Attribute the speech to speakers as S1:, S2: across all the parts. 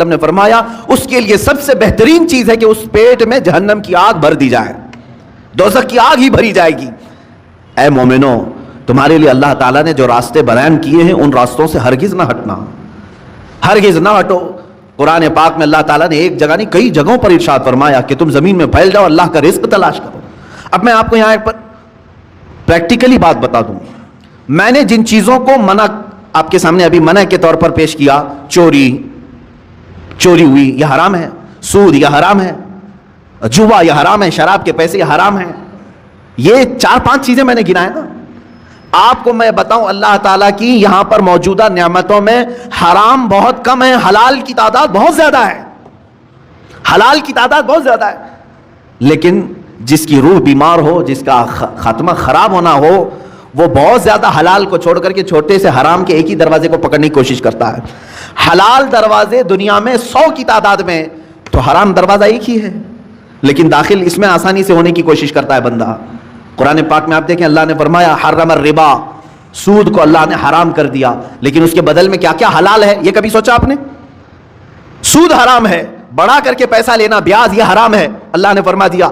S1: وسلم نے فرمایا اس کے لیے سب سے بہترین چیز ہے کہ اس پیٹ میں جہنم کی آگ بھر دی جائے، دوزخ کی آگ ہی بھری جائے گی۔ اے مومنو، تمہارے لیے اللہ تعالیٰ نے جو راستے بیان کیے ہیں ان راستوں سے ہرگز نہ ہٹنا، ہرگز نہ ہٹو۔ قرآن پاک میں اللہ تعالیٰ نے ایک جگہ نہیں کئی جگہوں پر ارشاد فرمایا کہ تم زمین میں پھیل جاؤ، اللہ کا رزق تلاش کرو۔ اب میں آپ کو یہاں ایک پریکٹیکلی بات بتا دوں، میں نے جن چیزوں کو منع آپ کے سامنے ابھی منع کے طور پر پیش کیا، چوری ہوئی یہ حرام ہے، سود یہ حرام ہے، جوا یہ حرام ہے، شراب کے پیسے یہ حرام ہے، یہ 4-5 چیزیں میں نے گنائے نا۔ آپ کو میں بتاؤں اللہ تعالیٰ کی یہاں پر موجودہ نعمتوں میں حرام بہت کم ہے، حلال کی تعداد بہت زیادہ ہے، حلال کی تعداد بہت زیادہ ہے۔ لیکن جس کی روح بیمار ہو، جس کا خاتمہ خراب ہونا ہو، وہ بہت زیادہ حلال کو چھوڑ کر کے چھوٹے سے حرام کے ایک ہی دروازے کو پکڑنے کی کوشش کرتا ہے۔ حلال دروازے دنیا میں 100 کی تعداد میں، تو حرام دروازہ ایک ہی ہے، لیکن داخل اس میں آسانی سے ہونے کی کوشش کرتا ہے بندہ۔ قرآن پاک میں آپ دیکھیں اللہ نے فرمایا حرم الربا، سود کو اللہ نے حرام کر دیا، لیکن اس کے بدل میں کیا کیا حلال ہے، یہ کبھی سوچا آپ نے؟ سود حرام ہے، بڑھا کر کے پیسہ لینا، بیاج یہ حرام ہے، اللہ نے فرما دیا،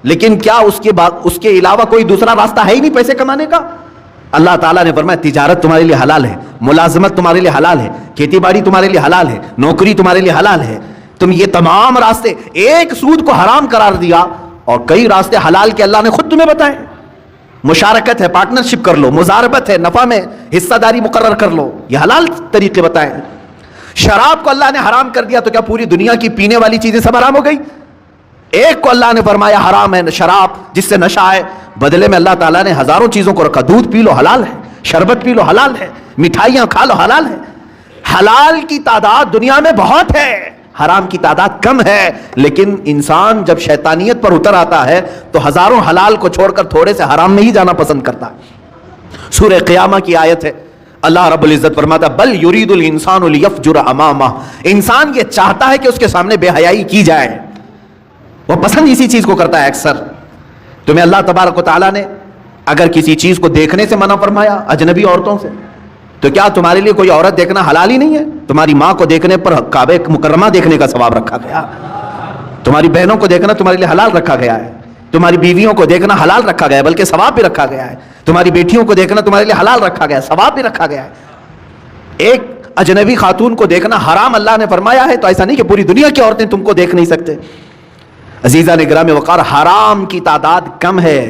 S1: لیکن کیا اس کے علاوہ کوئی دوسرا راستہ ہے ہی نہیں پیسے کمانے کا؟ اللہ تعالیٰ نے فرمایا تجارت تمہارے لیے حلال ہے، ملازمت تمہارے لیے حلال ہے، کھیتی باڑی تمہارے لیے حلال ہے، نوکری تمہارے لیے حلال ہے۔ تم یہ تمام راستے، ایک سود کو حرام قرار دیا اور کئی راستے حلال کے اللہ نے خود تمہیں بتائے۔ مشارکت ہے، پارٹنرشپ کر لو، مزاربت ہے، نفع میں حصہ داری مقرر کر لو، یہ حلال طریقے بتائے۔ شراب کو اللہ نے حرام کر دیا تو کیا پوری دنیا کی پینے والی چیزیں سب حرام ہو گئی؟ ایک کو اللہ نے فرمایا حرام ہے شراب، جس سے نشہ ہے، بدلے میں اللہ تعالیٰ نے ہزاروں چیزوں کو رکھا، دودھ پی لو حلال ہے، شربت پی لو حلال ہے، مٹھائیاں کھا لو حلال ہے۔ حلال کی تعداد دنیا میں بہت ہے، حرام کی تعداد کم ہے، لیکن انسان جب شیطانیت پر اتر آتا ہے تو ہزاروں حلال کو چھوڑ کر تھوڑے سے حرام میں ہی جانا پسند کرتا ہے۔ سورہ قیامہ کی آیت ہے، اللہ رب العزت فرماتا بل یرید الانسان لیفجر امامہ، انسان یہ چاہتا ہے کہ اس کے سامنے بے حیائی کی جائے، وہ پسند اسی چیز کو کرتا ہے اکثر۔ تمہیں اللہ تبارک و تعالیٰ نے اگر کسی چیز کو دیکھنے سے منع فرمایا اجنبی عورتوں سے، تو کیا تمہارے لیے کوئی عورت دیکھنا حلال ہی نہیں ہے؟ تمہاری ماں کو دیکھنے پر کعبہ مکرمہ دیکھنے کا ثواب رکھا گیا، تمہاری بہنوں کو دیکھنا تمہارے لیے حلال رکھا گیا ہے، تمہاری بیویوں کو دیکھنا حلال رکھا گیا ہے، بلکہ ثواب بھی رکھا گیا ہے، تمہاری بیٹیوں کو دیکھنا تمہارے لیے حلال رکھا گیا ہے، ثواب بھی رکھا گیا ہے۔ ایک اجنبی خاتون کو دیکھنا حرام اللہ نے فرمایا ہے، تو ایسا نہیں کہ پوری دنیا کی عورتیں تم کو دیکھ نہیں سکتے۔ عزیزان گرامی وقار، حرام کی تعداد کم ہے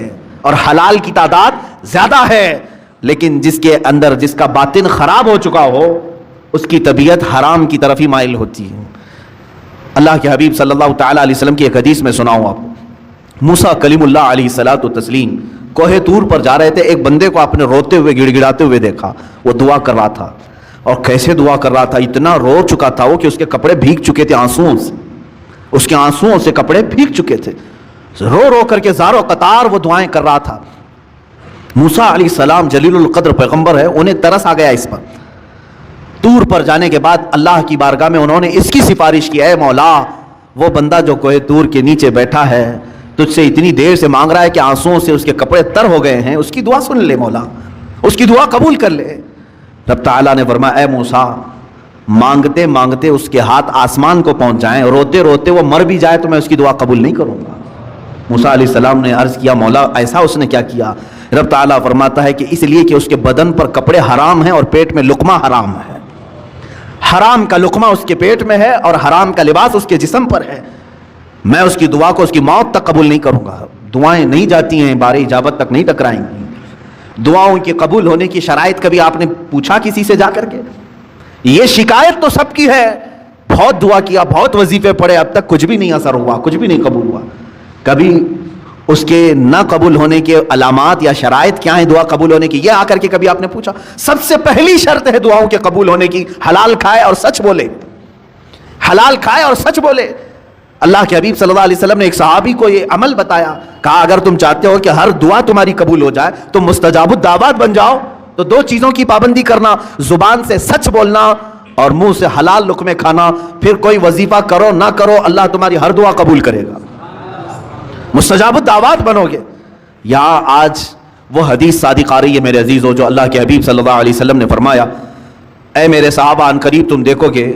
S1: اور حلال کی تعداد زیادہ ہے، لیکن جس کے اندر جس کا باطن خراب ہو چکا ہو اس کی طبیعت حرام کی طرف ہی مائل ہوتی ہے۔ اللہ کے حبیب صلی اللہ تعالیٰ علیہ وسلم کی ایک حدیث میں سناؤں آپ کو، موسیٰ کلیم اللہ علیہ الصلوۃ والتسلیم کوہ طور پر جا رہے تھے، ایک بندے کو آپ نے روتے ہوئے گڑ گڑاتے ہوئے دیکھا، وہ دعا کر رہا تھا، اور کیسے دعا کر رہا تھا، اتنا رو چکا تھا وہ کہ اس کے کپڑے بھیگ چکے تھے آنسوؤں سے، اس کے آنسوؤں سے کپڑے بھیگ چکے تھے، رو رو کر کے زار و قطار وہ دعائیں کر رہا تھا۔ موسیٰ علیہ السلام جلیل القدر پیغمبر ہے، انہیں ترس آ گیا اس پر۔ طور پر جانے کے بعد اللہ کی بارگاہ میں انہوں نے اس کی سفارش کی، اے مولا وہ بندہ جو کوہ طور کے نیچے بیٹھا ہے تجھ سے اتنی دیر سے مانگ رہا ہے کہ آنسوؤں سے اس کے کپڑے تر ہو گئے ہیں، اس کی دعا سن لے مولا، اس کی دعا قبول کر لے۔ رب تعالیٰ نے فرمایا اے موسیٰ، مانگتے مانگتے اس کے ہاتھ آسمان کو پہنچ جائیں، روتے روتے وہ مر بھی جائے تو میں اس کی دعا قبول نہیں کروں گا۔ موسیٰ علیہ السلام نے عرض کیا مولا ایسا اس نے کیا کیا؟ رب تعالیٰ فرماتا ہے کہ اس لیے کہ اس کے بدن پر کپڑے حرام ہیں اور پیٹ میں لقمہ حرام ہے، حرام کا لقمہ اس کے پیٹ میں ہے اور حرام کا لباس اس کے جسم پر ہے، میں اس کی دعا کو اس کی موت تک قبول نہیں کروں گا۔ دعائیں نہیں جاتی ہیں، بار اجابت تک نہیں ٹکرائیں گی۔ دعاؤں کے قبول ہونے کی شرائط کبھی آپ نے پوچھا کسی سے جا کر کے؟ یہ شکایت تو سب کی ہے، بہت دعا کیا، بہت وظیفے پڑھے، اب تک کچھ بھی نہیں اثر ہوا، کچھ بھی نہیں قبول ہوا۔ کبھی اس کے نہ قبول ہونے کے علامات یا شرائط کیا ہیں دعا قبول ہونے کی، یہ آ کر کے کبھی آپ نے پوچھا؟ سب سے پہلی شرط ہے دعاؤں کے قبول ہونے کی، حلال کھائے اور سچ بولے، حلال کھائے اور سچ بولے۔ اللہ کے حبیب صلی اللہ علیہ وسلم نے ایک صحابی کو یہ عمل بتایا، کہا اگر تم چاہتے ہو کہ ہر دعا تمہاری قبول ہو جائے تو مستجاب الدعوات بن جاؤ، تو دو چیزوں کی پابندی کرنا، زبان سے سچ بولنا اور منہ سے حلال لقمے کھانا، پھر کوئی وظیفہ کرو نہ کرو اللہ تمہاری ہر دعا قبول کرے گا، مستجاب الدعوات بنو گے۔ یہاں آج وہ حدیث صادق آ رہی ہے میرے عزیزو، جو اللہ کے حبیب صلی اللہ علیہ وسلم نے فرمایا اے میرے صحابہ ان قریب تم دیکھو گے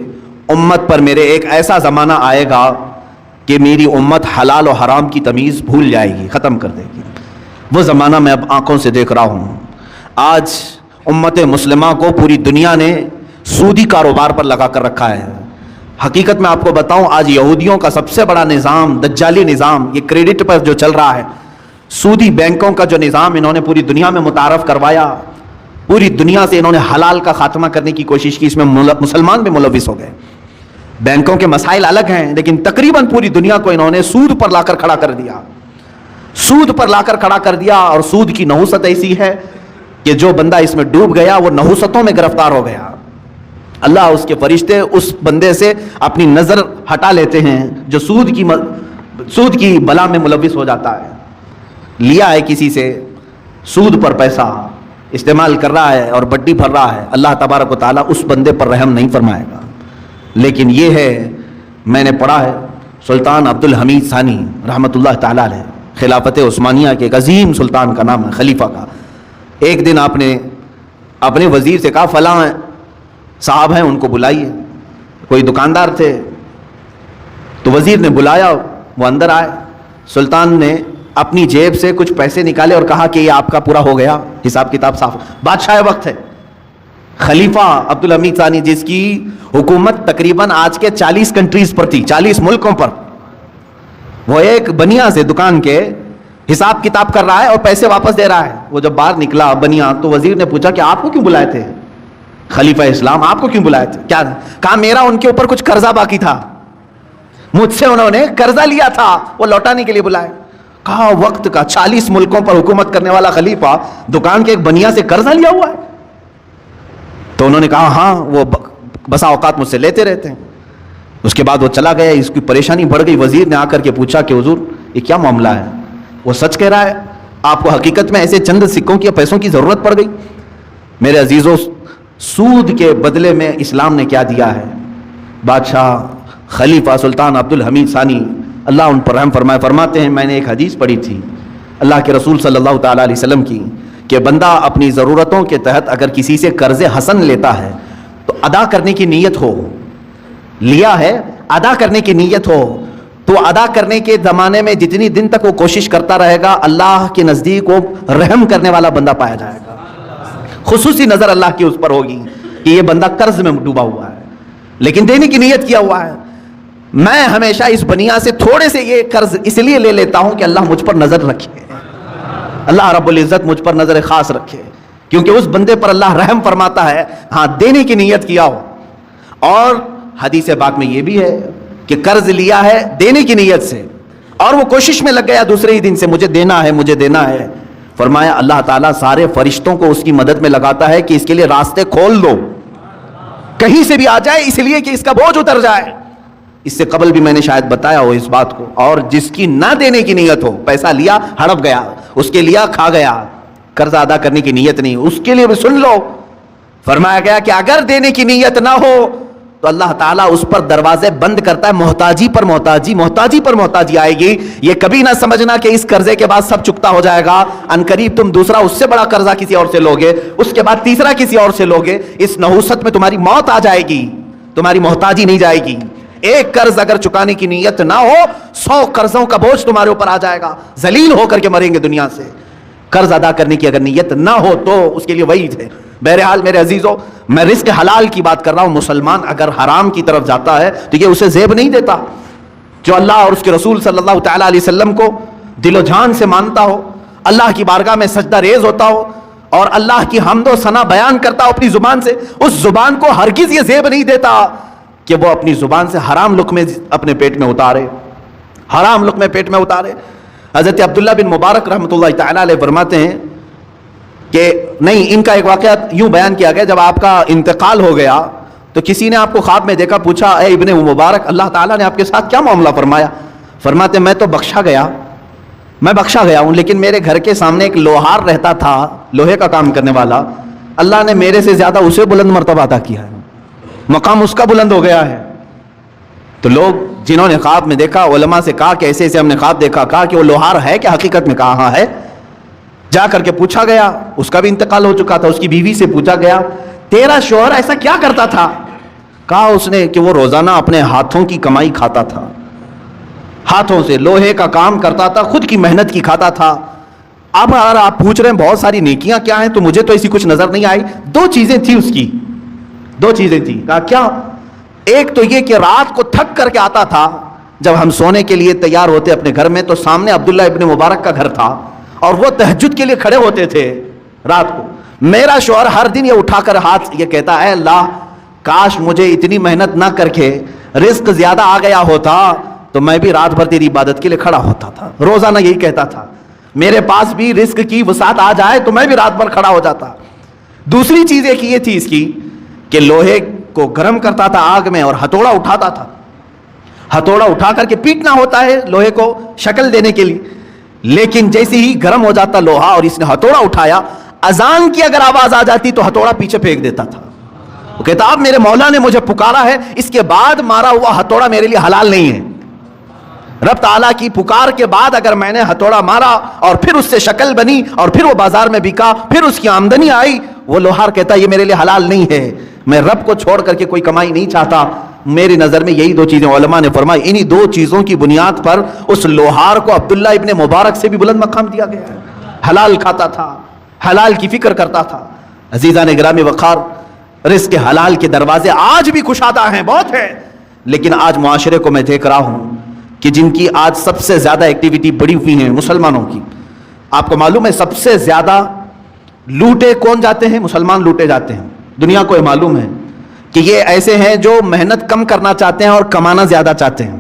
S1: امت پر میرے ایک ایسا زمانہ آئے گا کہ میری امت حلال و حرام کی تمیز بھول جائے گی، ختم کر دے گی۔ وہ زمانہ میں اب آنکھوں سے دیکھ رہا ہوں۔ آج امت مسلمہ کو پوری دنیا نے سودی کاروبار پر لگا کر رکھا ہے۔ حقیقت میں آپ کو بتاؤں، آج یہودیوں کا سب سے بڑا نظام، دجالی نظام، یہ کریڈٹ پر جو چل رہا ہے، سودی بینکوں کا جو نظام انہوں نے پوری دنیا میں متعارف کروایا، پوری دنیا سے انہوں نے حلال کا خاتمہ کرنے کی کوشش کی، اس میں مسلمان بھی ملوث ہو گئے۔ بینکوں کے مسائل الگ ہیں، لیکن تقریباً پوری دنیا کو انہوں نے سود پر لا کر کھڑا کر دیا، سود پر لا کر کھڑا کر دیا۔ اور سود کی نحوست ایسی ہے کہ جو بندہ اس میں ڈوب گیا وہ نحوستوں میں گرفتار ہو گیا۔ اللہ اس کے فرشتے اس بندے سے اپنی نظر ہٹا لیتے ہیں جو سود کی بلا میں ملوث ہو جاتا ہے۔ لیا ہے کسی سے سود پر پیسہ، استعمال کر رہا ہے اور بڈی بھر رہا ہے، اللہ تبارک و تعالیٰ اس بندے پر رحم نہیں فرمائے گا۔ لیکن یہ ہے، میں نے پڑھا ہے، سلطان عبد الحمید ثانی رحمۃ اللہ تعالیٰ علیہ، خلافت عثمانیہ کے ایک عظیم سلطان کا نام ہے، خلیفہ کا۔ ایک دن آپ نے اپنے وزیر سے کہا فلاں صاحب ہیں ان کو بلائیے، کوئی دکاندار تھے، تو وزیر نے بلایا، وہ اندر آئے، سلطان نے اپنی جیب سے کچھ پیسے نکالے اور کہا کہ یہ آپ کا پورا ہو گیا، حساب کتاب صاف۔ بادشاہ وقت ہے، خلیفہ عبد الحمید ثانی، جس کی حکومت تقریباً آج کے 40 کنٹریز پر تھی، 40 ملکوں پر، وہ ایک بنیا سے دکان کے حساب کتاب کر رہا ہے اور پیسے واپس دے رہا ہے۔ وہ جب باہر نکلا بنیا تو وزیر نے پوچھا کہ آپ کو کیوں بلائے تھے خلیفہ اسلام، آپ کو کیوں بلائے تھے؟ کیا کہا میرا ان کے اوپر کچھ قرضہ باقی تھا، مجھ سے انہوں نے قرضہ لیا تھا، وہ لوٹانے کے لیے بلائے۔ کہا وقت کا 40 ملکوں پر حکومت کرنے والا خلیفہ دکان کے ایک بنیا سے قرضہ لیا ہوا ہے؟ تو انہوں نے کہا ہاں، وہ بسا اوقات مجھ سے لیتے رہتے ہیں۔ اس کے بعد وہ چلا گیا، اس کی پریشانی بڑھ گئی۔ وزیر نے آ کر کے پوچھا کہ حضور یہ کیا معاملہ ہے؟ وہ سچ کہہ رہا ہے، آپ کو حقیقت میں ایسے چند سکوں کی پیسوں کی ضرورت پڑ گئی؟ میرے عزیزوں، سود کے بدلے میں اسلام نے کیا دیا ہے؟ بادشاہ خلیفہ سلطان عبد الحمید ثانی اللہ ان پر رحم فرمائے فرماتے ہیں، میں نے ایک حدیث پڑھی تھی اللہ کے رسول صلی اللہ تعالیٰ علیہ وسلم کی، کہ بندہ اپنی ضرورتوں کے تحت اگر کسی سے قرض حسن لیتا ہے تو ادا کرنے کی نیت ہو، لیا ہے ادا کرنے کی نیت ہو، تو ادا کرنے کے زمانے میں جتنی دن تک وہ کوشش کرتا رہے گا، اللہ کے نزدیک وہ رحم کرنے والا بندہ پایا جائے گا۔ خصوصی نظر اللہ کی اس پر ہوگی کہ یہ بندہ قرض میں ڈوبا ہوا ہے لیکن دینے کی نیت کیا ہوا ہے۔ میں ہمیشہ اس بنیا سے تھوڑے سے یہ قرض اس لیے لے لیتا ہوں کہ اللہ مجھ پر نظر رکھے، اللہ رب العزت مجھ پر نظر خاص رکھے، کیونکہ اس بندے پر اللہ رحم فرماتا ہے ہاں دینے کی نیت کیا ہو۔ اور حدیث پاک میں یہ بھی ہے کہ قرض لیا ہے دینے کی نیت سے اور وہ کوشش میں لگ گیا دوسرے ہی دن سے مجھے دینا ہے مجھے دینا ہے، فرمایا اللہ تعالیٰ سارے فرشتوں کو اس کی مدد میں لگاتا ہے کہ اس کے لیے راستے کھول دو، کہیں سے بھی آ جائے، اس لیے کہ اس کا بوجھ اتر جائے۔ اس سے قبل بھی میں نے شاید بتایا ہو اس بات کو۔ اور جس کی نہ دینے کی نیت ہو، پیسہ لیا ہڑپ گیا، اس کے لیا کھا گیا، قرض ادا کرنے کی نیت نہیں، اس کے لیے بھی سن لو، فرمایا گیا کہ اگر دینے کی نیت نہ ہو تو اللہ تعالیٰ اس پر دروازے بند کرتا ہے، محتاجی پر محتاجی آئے گی۔ یہ کبھی نہ سمجھنا کہ اس قرضے کے بعد سب چکتا ہو جائے گا، ان قریب تم دوسرا اس سے بڑا قرضہ کسی اور سے لوگے، اس کے بعد تیسرا کسی اور سے لوگے، اس نحوست میں تمہاری موت آ جائے گی، تمہاری محتاجی نہیں جائے گی۔ ایک قرض اگر چکانے کی نیت نہ ہو، 100 قرضوں کا بوجھ تمہارے اوپر آ جائے گا، ذلیل ہو کر کے مریں گے دنیا سے۔ قرض ادا کرنے کی اگر نیت نہ ہو تو اس کے لیے وعید ہے۔ بہرحال میرے عزیزوں، میں رزق حلال کی بات کر رہا ہوں۔ مسلمان اگر حرام کی طرف جاتا ہے تو یہ اسے زیب نہیں دیتا۔ جو اللہ اور اس کے رسول صلی اللہ تعالیٰ علیہ وسلم کو دل و جان سے مانتا ہو، اللہ کی بارگاہ میں سجدہ ریز ہوتا ہو اور اللہ کی حمد و ثنا بیان کرتا ہو اپنی زبان سے، اس زبان کو ہرگز یہ زیب نہیں دیتا کہ وہ اپنی زبان سے حرام لقمے اپنے پیٹ میں اتارے، حرام لقمے پیٹ میں اتارے۔ حضرت عبداللہ بن مبارک رحمۃ اللہ تعالیٰ علیہ فرماتے ہیں کہ نہیں، ان کا ایک واقعہ یوں بیان کیا گیا، جب آپ کا انتقال ہو گیا تو کسی نے آپ کو خواب میں دیکھا، پوچھا اے ابن مبارک اللہ تعالیٰ نے آپ کے ساتھ کیا معاملہ فرمایا؟ فرماتے میں تو بخشا گیا ہوں، لیکن میرے گھر کے سامنے ایک لوہار رہتا تھا، لوہے کا کام کرنے والا، اللہ نے میرے سے زیادہ اسے بلند مرتبہ عطا کیا ہے، مقام اس کا بلند ہو گیا ہے۔ تو لوگ جنہوں نے خواب میں دیکھا علماء سے کہا کہ ایسے ایسے ہم نے خواب دیکھا، کہا کہ وہ لوہار ہے کہ حقیقت میں؟ کہا ہاں ہے۔ جا کر کے پوچھا گیا، اس کا بھی انتقال ہو چکا تھا، اس کی بیوی سے پوچھا گیا تیرا شوہر ایسا کیا کرتا تھا؟ کہا اس نے کہ وہ روزانہ اپنے ہاتھوں کی کمائی کھاتا تھا, ہاتھوں سے لوہے کا کام کرتا تھا, خود کی محنت کی کھاتا تھا. اب اگر آپ پوچھ رہے ہیں بہت ساری نیکیاں کیا ہیں, تو مجھے تو ایسی کچھ نظر نہیں آئی. دو چیزیں تھیں اس کی, دو چیزیں تھیں. کہا کیا؟ ایک تو یہ کہ رات کو تھک کر کے آتا تھا, جب ہم سونے کے لیے تیار ہوتے اپنے گھر میں تو سامنے عبداللہ ابن مبارک کا گھر تھا اور وہ تہجد کے لیے کھڑے ہوتے تھے رات کو. میرا شوہر ہر دن یہ اٹھا کر ہاتھ یہ کہتا, اے اللہ کاش مجھے اتنی محنت نہ کر کے رزق زیادہ آ گیا ہوتا تو میں بھی رات بھر تیری عبادت کے لیے کھڑا ہوتا تھا. روزانہ یہی کہتا تھا, میرے پاس بھی رزق کی وسعت آ جائے تو میں بھی رات بھر کھڑا ہو جاتا. دوسری چیز ایک یہ تھی اس کی کہ لوہے کو گرم کرتا تھا آگ میں اور ہتھوڑا اٹھاتا تھا. ہتھوڑا اٹھا کر کے پیٹنا ہوتا ہے لوہے کو شکل دینے کے لیے, لیکن جیسے ہی گرم ہو جاتا لوہا اور اس نے ہتھوڑا اٹھایا, اذان کی اگر آواز آ جاتی تو ہتھوڑا پیچھے پھینک دیتا تھا. وہ کہتا اب میرے مولا نے مجھے پکارا ہے, اس کے بعد مارا ہوا ہتھوڑا میرے لیے حلال نہیں ہے. رب تعالیٰ کی پکار کے بعد اگر میں نے ہتھوڑا مارا اور پھر اس سے شکل بنی اور پھر وہ بازار میں بکا, پھر اس کی آمدنی آئی, وہ لوہار کہتا یہ میرے لیے حلال نہیں ہے. میں رب کو چھوڑ کر کے کوئی کمائی نہیں چاہتا. میری نظر میں یہی دو چیزیں علماء نے فرمائی, انہی دو چیزوں کی بنیاد پر اس لوہار کو عبداللہ ابن مبارک سے بھی بلند مقام دیا گیا ہے. حلال کھاتا تھا, حلال کی فکر کرتا تھا. عزیزان گرامی وقار, رزق کے حلال کے دروازے آج بھی کشادہ ہیں, بہت ہیں, لیکن آج معاشرے کو میں دیکھ رہا ہوں کہ جن کی آج سب سے زیادہ ایکٹیویٹی بڑی ہوئی ہیں مسلمانوں کی. آپ کو معلوم ہے سب سے زیادہ لوٹے کون جاتے ہیں؟ مسلمان لوٹے جاتے ہیں. دنیا کو یہ معلوم ہے کہ یہ ایسے ہیں جو محنت کم کرنا چاہتے ہیں اور کمانا زیادہ چاہتے ہیں.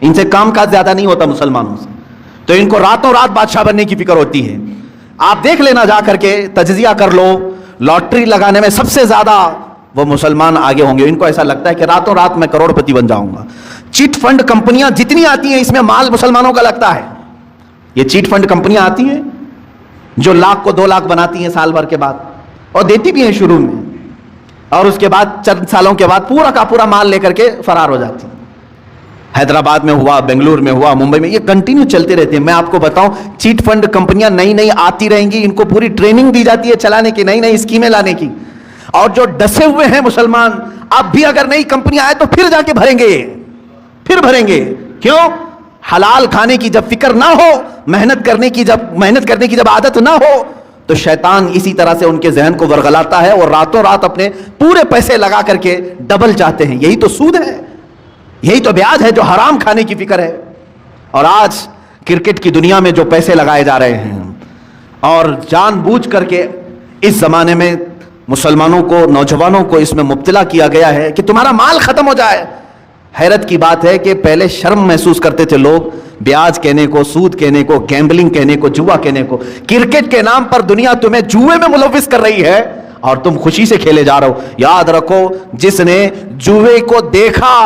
S1: ان سے کام کاج زیادہ نہیں ہوتا مسلمانوں سے, تو ان کو راتوں رات بادشاہ بننے کی فکر ہوتی ہے. آپ دیکھ لینا جا کر کے, تجزیہ کر لو, لاٹری لگانے میں سب سے زیادہ وہ مسلمان آگے ہوں گے. ان کو ایسا لگتا ہے کہ راتوں رات میں کروڑ پتی بن جاؤں گا. چیٹ فنڈ کمپنیاں جتنی آتی ہیں اس میں مال مسلمانوں کا لگتا ہے. یہ چیٹ فنڈ کمپنیاں آتی ہیں جو لاکھ کو 2 لاکھ بناتی ہیں سال بھر کے بعد, اور دیتی بھی ہیں شروع میں, اور اس کے بعد چند سالوں کے بعد پورا کا پورا مال لے کر کے فرار ہو جاتی ہیں. حیدرآباد میں ہوا, بنگلور میں ہوا, ممبئی میں, یہ کنٹینیو چلتے رہتے ہیں. میں آپ کو بتاؤں چیٹ فنڈ کمپنیاں نئی نئی آتی رہیں گی, ان کو پوری ٹریننگ دی جاتی ہے چلانے کی, نئی نئی اسکیمیں لانے کی. اور جو ڈسے ہوئے ہیں مسلمان, اب بھی اگر نئی کمپنی آئے تو پھر جا کے بھریں گے, پھر بھریں گے. کیوں؟ حلال کھانے کی جب فکر نہ ہو, محنت کرنے کی جب عادت نہ ہو, تو شیطان اسی طرح سے ان کے ذہن کو ورغلاتا ہے اور راتوں رات اپنے پورے پیسے لگا کر کے ڈبل چاہتے ہیں. یہی تو سود ہے, یہی تو بیاج ہے جو حرام کھانے کی فکر ہے. اور آج کرکٹ کی دنیا میں جو پیسے لگائے جا رہے ہیں, اور جان بوجھ کر کے اس زمانے میں مسلمانوں کو, نوجوانوں کو اس میں مبتلا کیا گیا ہے کہ تمہارا مال ختم ہو جائے. حیرت کی بات ہے کہ پہلے شرم محسوس کرتے تھے لوگ بیاج کہنے کو, سود کہنے کو, گیمبلنگ کہنے کو, جوا کہنے کو. کرکٹ کے نام پر دنیا تمہیں جوئے میں ملوث کر رہی ہے اور تم خوشی سے کھیلے جا رہے ہو. یاد رکھو, جس نے جوئے کو دیکھا,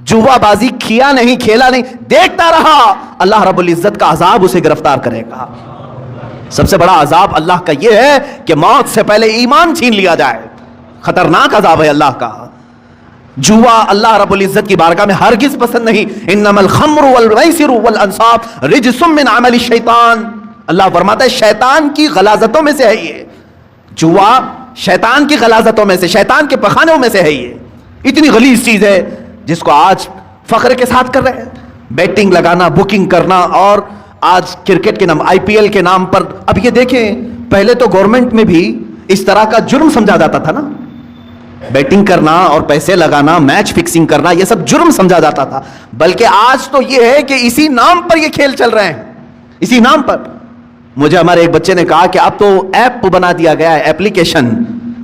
S1: جوا بازی کیا نہیں, کھیلا نہیں, دیکھتا رہا, اللہ رب العزت کا عذاب اسے گرفتار کرے گا. سب سے بڑا عذاب اللہ کا یہ ہے کہ موت سے پہلے ایمان چھین لیا جائے. خطرناک عذاب ہے اللہ کا. جوا اللہ رب العزت کی بارگاہ میں ہرگز پسند نہیں. انما الخمر والمیسر والانصاب رجس من عمل الشیطان, اللہ فرماتا ہے شیطان کی غلاظتوں میں سے ہے یہ. جوا شیطان کی غلاظتوں میں سے, شیطان کے پخانوں میں سے ہے یہ. اتنی غلیظ چیز ہے جس کو آج فخر کے ساتھ کر رہے ہیں. بیٹنگ لگانا, بکنگ کرنا, اور آج کرکٹ کے نام, IPL کے نام پر. اب یہ دیکھیں, پہلے تو گورنمنٹ میں بھی اس طرح کا جرم سمجھا جاتا تھا نا, بیٹنگ کرنا اور پیسے لگانا, میچ فکسنگ کرنا, یہ سب جرم سمجھا جاتا تھا. بلکہ آج تو یہ ہے کہ اسی نام پر یہ کھیل چل رہے ہیں, اسی نام پر. مجھے ہمارے ایک بچے نے کہا کہ اب تو ایپ بنا دیا گیا ہے, ایپلیکیشن,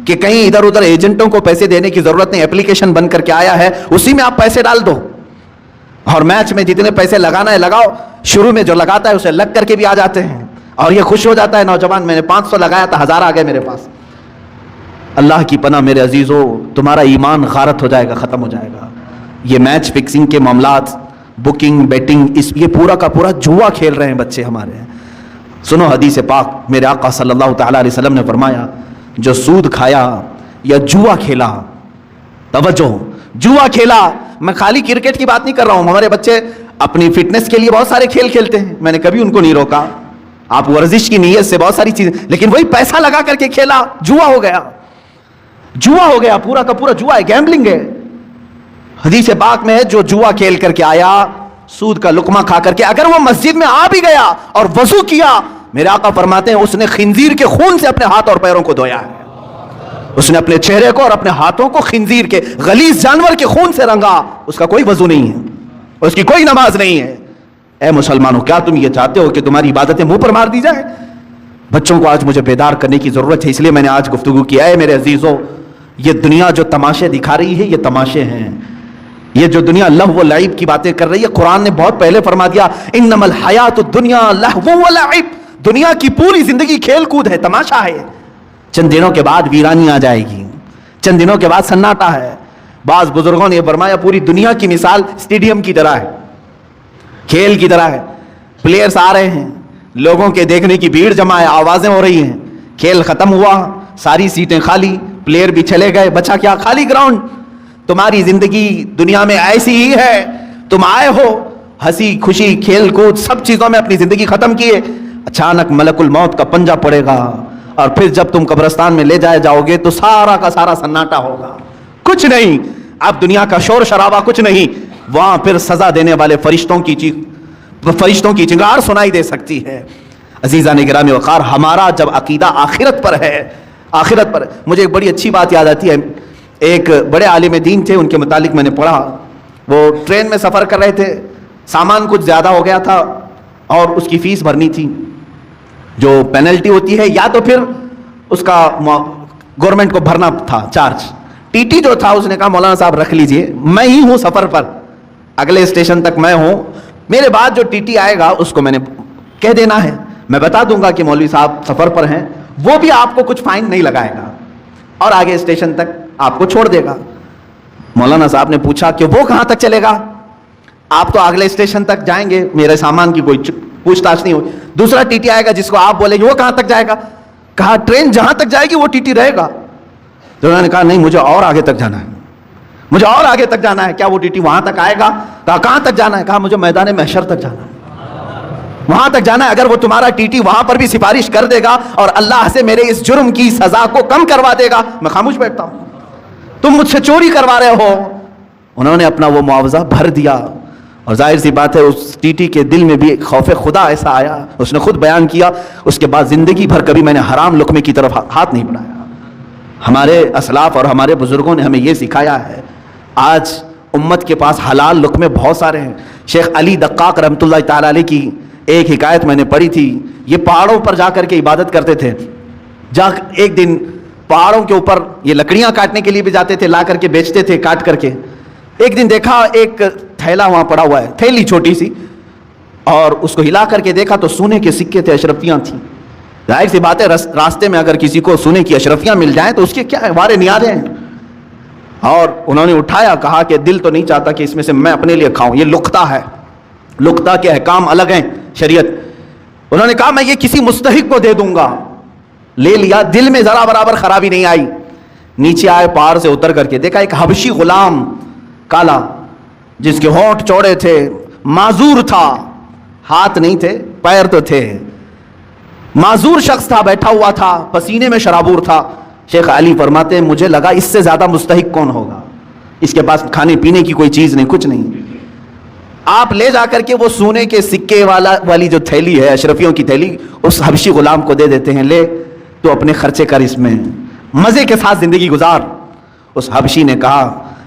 S1: کہ کہیں ادھر ادھر ایجنٹوں کو پیسے دینے کی ضرورت نہیں, ایپلیکیشن بن کر کے آیا ہے, اسی میں آپ پیسے ڈال دو اور میچ میں جتنے پیسے لگانا ہے لگاؤ. شروع میں جو لگاتا ہے اسے لگ کر کے بھی آ جاتے ہیں اور یہ خوش ہو جاتا ہے نوجوان, میں نے 500 لگایا تھا, 1000 آ گئے میرے پاس. اللہ کی پناہ میرے عزیزو, تمہارا ایمان غارت ہو جائے گا, ختم ہو جائے گا. یہ میچ فکسنگ کے معاملات, بکنگ, بیٹنگ, یہ پورا کا پورا جوا کھیل رہے ہیں بچے ہمارے. سنو حدیث پاک, میرے آقا صلی اللہ تعالی علیہ وسلم نے فرمایا, جو سود کھایا یا جوا کھیلا, توجہ, جوا کھیلا, میں خالی کرکٹ کی بات نہیں کر رہا ہوں, ہمارے بچے اپنی فٹنس کے لیے بہت سارے کھیل کھیلتے ہیں, میں نے کبھی ان کو نہیں روکا. آپ ورزش کی نیت سے بہت ساری چیزیں, لیکن وہی پیسہ لگا کر کے کھیلا, جوا ہو گیا, جوا ہو گیا, پورا کا پورا جوا ہے, گیمبلنگ ہے. حدیث پاک میں ہے جو جوا کھیل کر کے آیا، سود کا لقمہ کھا کر کے، اگر وہ مسجد میں آ بھی گیا اور وضو کیا، میرے آقا فرماتے ہیں اس نے خنزیر کے خون سے اپنے ہاتھ اور پیروں کو دھویا ہے، اس نے اپنے چہرے کو اور اپنے ہاتھوں کو خنزیر کے غلیظ جانور کے خون سے رنگا، اس کا کوئی وضو نہیں ہے، اس کی کوئی نماز نہیں ہے۔ اے مسلمانوں، کیا تم یہ چاہتے ہو کہ تمہاری عبادتیں منہ پر مار دی جائیں؟ بچوں کو آج مجھے بیدار کرنے کی ضرورت ہے، اس لیے میں نے آج گفتگو کی۔ اے میرے عزیزو، یہ دنیا جو تماشے دکھا رہی ہے، یہ تماشے ہیں۔ یہ جو دنیا لہو و لعب کی باتیں کر رہی ہے، قرآن نے بہت پہلے فرما دیا انما الحیات الدنیا لہو و لعب، دنیا کی پوری زندگی کھیل کود ہے، تماشا ہے۔ چند دنوں کے بعد ویرانی آ جائے گی، چند دنوں کے بعد سناٹا ہے۔ بعض بزرگوں نے فرمایا پوری دنیا کی مثال اسٹیڈیم کی طرح ہے، کھیل کی طرح ہے، پلیئرز آ رہے ہیں، لوگوں کے دیکھنے کی بھیڑ جمع ہے، آوازیں ہو رہی ہیں، کھیل ختم ہوا، ساری سیٹیں خالی، پلیئر بھی چلے گئے، بچا کیا؟ خالی گراؤنڈ۔ تمہاری زندگی دنیا میں ایسی ہی ہے، تم آئے ہو ہنسی خوشی کھیل کود سب چیزوں میں اپنی زندگی ختم کیے، اچانک ملک الموت کا پنجہ پڑے گا، اور پھر جب تم قبرستان میں لے جائے جاؤ گے تو سارا کا سارا سناٹا ہوگا، کچھ نہیں، اب دنیا کا شور شرابہ کچھ نہیں، وہاں پھر سزا دینے والے فرشتوں کی چنگار سنائی دے سکتی ہے۔ عزیزان گرامی وقار، ہمارا جب عقیدہ آخرت پر ہے، آخرت پر، مجھے ایک بڑی اچھی بات یاد آتی ہے، ایک بڑے عالم دین تھے، ان کے متعلق میں نے پڑھا، وہ ٹرین میں سفر کر رہے تھے، سامان کچھ زیادہ ہو گیا تھا اور اس کی فیس بھرنی تھی، جو پینلٹی ہوتی ہے یا تو پھر اس کا گورنمنٹ کو بھرنا تھا چارج۔ ٹی ٹی جو تھا اس نے کہا مولانا صاحب رکھ لیجئے، میں ہی ہوں سفر پر، اگلے اسٹیشن تک میں ہوں، میرے بعد جو ٹی ٹی آئے گا اس کو میں نے کہہ دینا ہے، میں بتا دوں گا کہ مولوی صاحب سفر پر ہیں، وہ بھی آپ کو کچھ فائن نہیں لگائے گا اور آگے اسٹیشن تک آپ کو چھوڑ دے گا۔ مولانا صاحب نے پوچھا کہ وہ کہاں تک چلے گا؟ آپ تو اگلے اسٹیشن تک جائیں گے، میرے سامان کی کوئی پوچھ تاچھ نہیں ہوئی، دوسرا ٹی ٹی آئے گا جس کو آپ بولیں گے وہ کہاں تک جائے گا؟ کہا ٹرین جہاں تک جائے گی وہ ٹی ٹی رہے گا۔ تو انہوں نے کہا نہیں، مجھے اور آگے تک جانا ہے، مجھے اور آگے تک جانا ہے۔ کیا وہ ٹی ٹی وہاں تک آئے گا؟ کہا کہاں تک جانا ہے؟ کہا مجھے میدان محشر تک جانا ہے، وہاں تک جانا ہے۔ اگر وہ تمہارا ٹی ٹی وہاں پر بھی سفارش کر دے گا اور اللہ سے میرے اس جرم کی سزا کو کم کروا دے گا، میں خاموش بیٹھتا ہوں، تم مجھ سے چوری کروا رہے ہو۔ انہوں نے اپنا وہ معاوضہ بھر دیا، اور ظاہر سی بات ہے اس ٹی ٹی کے دل میں بھی خوف خدا ایسا آیا، اس نے خود بیان کیا اس کے بعد زندگی بھر کبھی میں نے حرام لقمے کی طرف ہاتھ نہیں بڑھایا۔ ہمارے اسلاف اور ہمارے بزرگوں نے ہمیں یہ سکھایا ہے۔ آج امت کے پاس حلال لقمے بہت سارے ہیں۔ شیخ علی دقاق رحمۃ اللہ تعالی علیہ کی ایک حکایت میں نے پڑھی تھی، یہ پہاڑوں پر جا کر کے عبادت کرتے تھے، ایک دن پہاڑوں کے اوپر یہ لکڑیاں کاٹنے کے لیے بھی جاتے تھے، لا کر کے بیچتے تھے کاٹ کر کے۔ ایک دن دیکھا ایک تھیلا وہاں پڑا ہوا ہے، تھیلی چھوٹی سی، اور اس کو ہلا کر کے دیکھا تو سونے کے سکے تھے، اشرفیاں تھیں۔ ظاہر سی بات ہے راستے میں اگر کسی کو سونے کی اشرفیاں مل جائیں تو اس کے کیا ہے، وارے نیازیں ہیں۔ اور انہوں نے اٹھایا، کہا کہ دل تو نہیں چاہتا کہ اس میں سے میں اپنے لیے کھاؤں، یہ لقطہ ہے، لقطہ کے احکام الگ ہیں شریعت۔ انہوں نے کہا میں یہ کسی مستحق کو دے دوں گا، لے لیا، دل میں ذرا برابر خرابی نہیں آئی۔ نیچے آئے، پہاڑ سے اتر کر کے دیکھا ایک حبشی غلام کالا، جس کے ہونٹ چوڑے تھے، معذور تھا، ہاتھ نہیں تھے پیر تو تھے، معذور شخص تھا، بیٹھا ہوا تھا، پسینے میں شرابور تھا۔ شیخ علی فرماتے ہیں مجھے لگا اس سے زیادہ مستحق کون ہوگا، اس کے پاس کھانے پینے کی کوئی چیز نہیں، کچھ نہیں۔ آپ لے جا کر کے وہ سونے کے سکے والی جو تھیلی ہے، اشرفیوں کی تھیلی، اس حبشی غلام کو دے دیتے ہیں، لے تو اپنے خرچے کر، اس میں مزے کے ساتھ زندگی گزار۔ اس حبشی نے کہا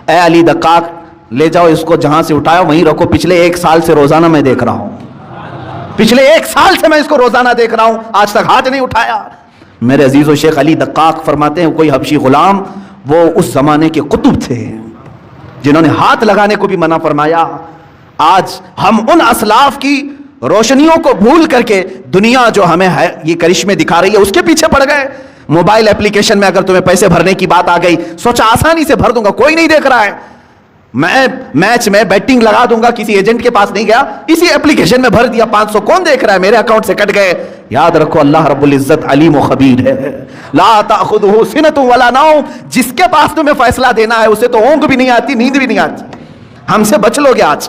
S1: اے علی دقاق لے جاؤ اس کو، جہاں سے اٹھایا وہیں رکھو، پچھلے 1 سال سے روزانہ میں دیکھ رہا ہوں، پچھلے 1 سال سے میں اس کو روزانہ دیکھ رہا ہوں، آج تک ہاتھ نہیں اٹھایا۔ میرے عزیز و شیخ علی دقاق فرماتے ہیں کوئی حبشی غلام، وہ اس زمانے کے قطب تھے جنہوں نے ہاتھ لگانے کو بھی منع فرمایا۔ آج ہم ان اسلاف کی روشنیوں کو بھول کر کے دنیا جو ہمیں ہے یہ کرشمے دکھا رہی ہے اس کے پیچھے پڑ گئے۔ موبائل اپلیکیشن میں اگر تمہیں پیسے بھرنے کی بات آ گئی، سوچا آسانی سے بھر دوں گا، کوئی نہیں دیکھ رہا ہے، میں میچ میں بیٹنگ لگا دوں گا، کسی ایجنٹ کے پاس نہیں گیا، اسی اپلیکیشن میں بھر دیا، 500 کون دیکھ رہا ہے، میرے اکاؤنٹ سے کٹ گئے۔ یاد رکھو اللہ رب العزت علیم و خبیر ہے، لا تأخذہ سنۃ ولا نوم، جس کے پاس تمہیں فیصلہ دینا ہے اسے تو اونگ بھی نہیں آتی، نیند بھی نہیں آتی۔ ہم سے بچ لو گے، آج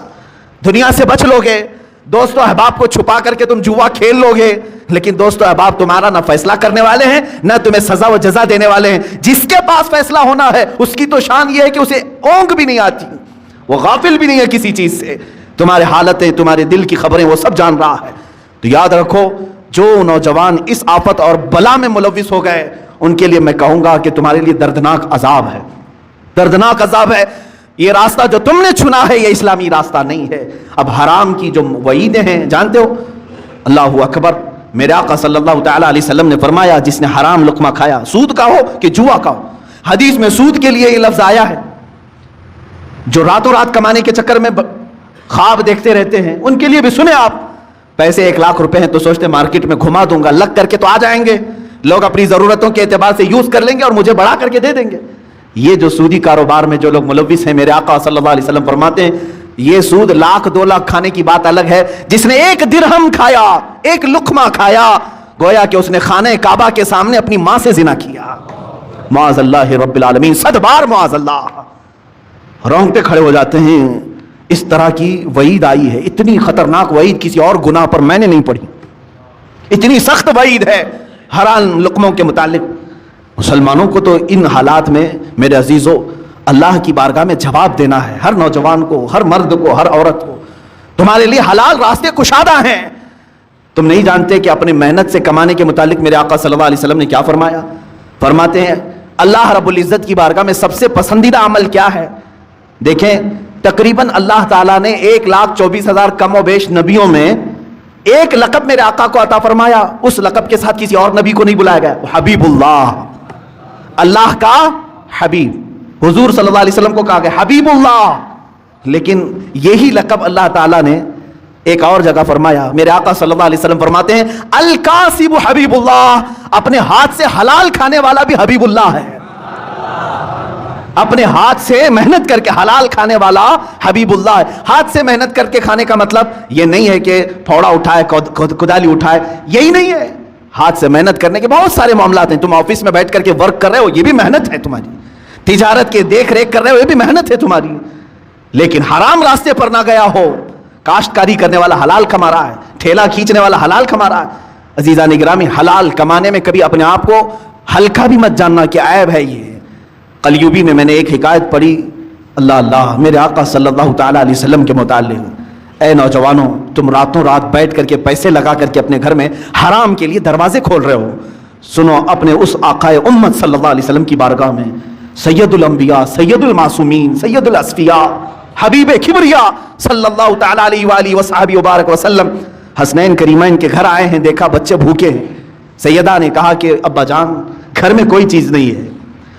S1: دنیا سے بچ لو گے، دوست و احباب کو چھپا کر کے تم جوا کھیل لو گے، لیکن دوست و احباب تمہارا نہ فیصلہ کرنے والے ہیں نہ تمہیں سزا و جزا دینے والے ہیں۔ جس کے پاس فیصلہ ہونا ہے اس کی تو شان یہ ہے کہ اسے اونگ بھی نہیں آتی، وہ غافل بھی نہیں ہے کسی چیز سے، تمہارے حالتیں، تمہارے دل کی خبریں وہ سب جان رہا ہے۔ تو یاد رکھو، جو نوجوان اس آفت اور بلا میں ملوث ہو گئے ان کے لیے میں کہوں گا کہ تمہارے لیے دردناک عذاب ہے، دردناک عذاب ہے۔ یہ راستہ جو تم نے چنا ہے یہ اسلامی راستہ نہیں ہے۔ اب حرام کی جو وعیدیں ہیں جانتے ہو؟ اللہ اکبر، میرے آقا صلی اللہ تعالی علیہ وسلم نے فرمایا جس نے حرام لقمہ کھایا، سود کا ہو کہ جوا کا ہو، حدیث میں سود کے لیے یہ لفظ آیا ہے، جو راتوں رات کمانے کے چکر میں خواب دیکھتے رہتے ہیں ان کے لیے بھی سنے آپ، پیسے 1 لاکھ روپے ہیں تو سوچتے مارکیٹ میں گھما دوں گا، لگ کر کے تو آ جائیں گے، لوگ اپنی ضرورتوں کے اعتبار سے یوز کر لیں گے اور مجھے بڑھا کر کے دے دیں گے۔ یہ جو سودی کاروبار میں جو لوگ ملوث ہیں، میرے آقا صلی اللہ علیہ وسلم فرماتے ہیں یہ سود 1 لاکھ 2 لاکھ کھانے کی بات الگ ہے، جس نے 1 درہم کھایا، 1 لقمہ کھایا، گویا کہ اس نے خانہ کعبہ کے سامنے اپنی ماں سے زنا کیا۔ معاذ اللہ رب العالمین، 100 بار معاذ اللہ۔ رونگٹے کھڑے ہو جاتے ہیں، اس طرح کی وعید آئی ہے، اتنی خطرناک وعید کسی اور گناہ پر میں نے نہیں پڑھی، اتنی سخت وعید ہے حرام لقموں کے متعلق۔ مسلمانوں کو تو ان حالات میں میرے عزیزو اللہ کی بارگاہ میں جواب دینا ہے، ہر نوجوان کو، ہر مرد کو، ہر عورت کو۔ تمہارے لیے حلال راستے کشادہ ہیں، تم نہیں جانتے کہ اپنی محنت سے کمانے کے متعلق میرے آقا صلی اللہ علیہ وسلم نے کیا فرمایا؟ فرماتے ہیں اللہ رب العزت کی بارگاہ میں سب سے پسندیدہ عمل کیا ہے؟ دیکھیں تقریباً اللہ تعالیٰ نے 1,24,000 کم و بیش نبیوں میں ایک لقب میرے آقا کو عطا فرمایا، اس لقب کے ساتھ کسی اور نبی کو نہیں بلایا گیا، حبیب اللہ، اللہ کا حبیب۔ حضور صلی اللہ علیہ وسلم کو کہا گیا حبیب اللہ، لیکن یہی لقب اللہ تعالیٰ نے ایک اور جگہ فرمایا، میرے آقا صلی اللہ علیہ وسلم فرماتے ہیں الکاسب حبیب اللہ، اپنے ہاتھ سے حلال کھانے والا بھی حبیب اللہ ہے، اپنے ہاتھ سے محنت کر کے حلال کھانے والا حبیب اللہ ہے۔ ہاتھ سے محنت کر کے کھانے کا مطلب یہ نہیں ہے کہ پھوڑا اٹھائے، کدالی اٹھائے، یہی نہیں ہے۔ ہاتھ سے محنت کرنے کے بہت سارے معاملات ہیں، تم آفس میں بیٹھ کر کے ورک کر رہے ہو یہ بھی محنت ہے تمہاری، تجارت کے دیکھ ریکھ کر رہے ہو یہ بھی محنت ہے تمہاری، لیکن حرام راستے پر نہ گیا ہو۔ کاشتکاری کرنے والا حلال کما رہا ہے، ٹھیلا کھینچنے والا حلال کما رہا ہے۔ عزیزان گرامی، حلال کمانے میں کبھی اپنے آپ کو ہلکا بھی مت جاننا کہ عیب ہے یہ۔ قلیوبی میں نے ایک حکایت پڑھی، اللہ اللہ، میرے آقا صلی اللہ تعالیٰ علیہ وسلم کے متعلق، اے نوجوانوں تم راتوں رات بیٹھ کر کے پیسے لگا کر کے اپنے گھر میں حرام کے لیے دروازے کھول رہے ہو، سنو اپنے اس آقائے امت صلی اللہ علیہ وسلم کی بارگاہ میں، سید الانبیاء، سید المعصومین، سید الاصفیاء، حبیب کبریا صلی اللہ تعالیٰ علیہ وآلہ وصحبہ وبارک وسلم حسنین کریمین کے گھر آئے ہیں، دیکھا بچے بھوکے ہیں، سیدہ نے کہا کہ ابا جان گھر میں کوئی چیز نہیں ہے،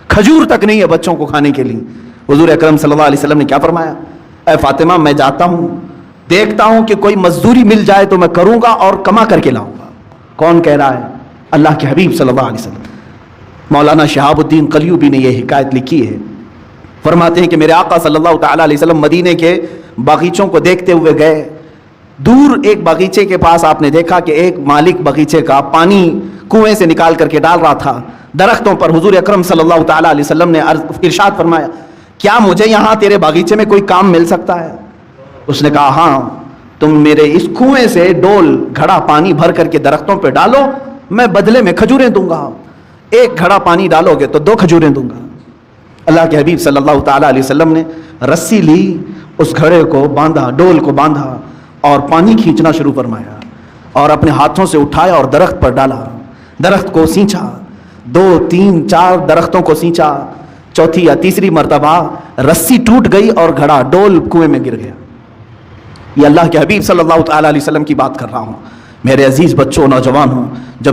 S1: کھجور تک نہیں ہے بچوں کو کھانے کے لیے۔ حضور اکرم صلی اللہ علیہ وسلم نے کیا فرمایا؟ اے فاطمہ میں جاتا ہوں، دیکھتا ہوں کہ کوئی مزدوری مل جائے تو میں کروں گا اور کما کر کے لاؤں گا۔ کون کہہ رہا ہے؟ اللہ کے حبیب صلی اللہ علیہ وسلم۔ مولانا شہاب الدین قلیوبی نے یہ حکایت لکھی ہے، فرماتے ہیں کہ میرے آقا صلی اللہ تعالیٰ علیہ وسلم مدینے کے باغیچوں کو دیکھتے ہوئے گئے، دور ایک باغیچے کے پاس آپ نے دیکھا کہ ایک مالک باغیچے کا پانی کنویں سے نکال کر کے ڈال رہا تھا درختوں پر۔ حضور اکرم صلی اللہ تعالیٰ علیہ وسلم نے ارشاد فرمایا کیا مجھے یہاں تیرے باغیچے میں کوئی کام مل سکتا ہے؟ اس نے کہا ہاں، تم میرے اس کنویں سے ڈول گھڑا پانی بھر کر کے درختوں پہ ڈالو، میں بدلے میں کھجوریں دوں گا، 1 گھڑا پانی ڈالو گے تو 2 کھجوریں دوں گا۔ اللہ کے حبیب صلی اللہ تعالیٰ علیہ وسلم نے رسی لی، اس گھڑے کو باندھا، ڈول کو باندھا اور پانی کھینچنا شروع فرمایا اور اپنے ہاتھوں سے اٹھایا اور درخت پر ڈالا، درخت کو سینچا، 2 3 4 درختوں کو سینچا، چوتھی یا تیسری مرتبہ رسی ٹوٹ گئی اور گھڑا ڈول کنویں میں گر گیا۔ یہ اللہ کے حبیب صلی اللہ تعالیٰ علیہ وسلم کی بات کر رہا ہوں۔ میرے عزیز بچوں، نوجوان ہوں، جب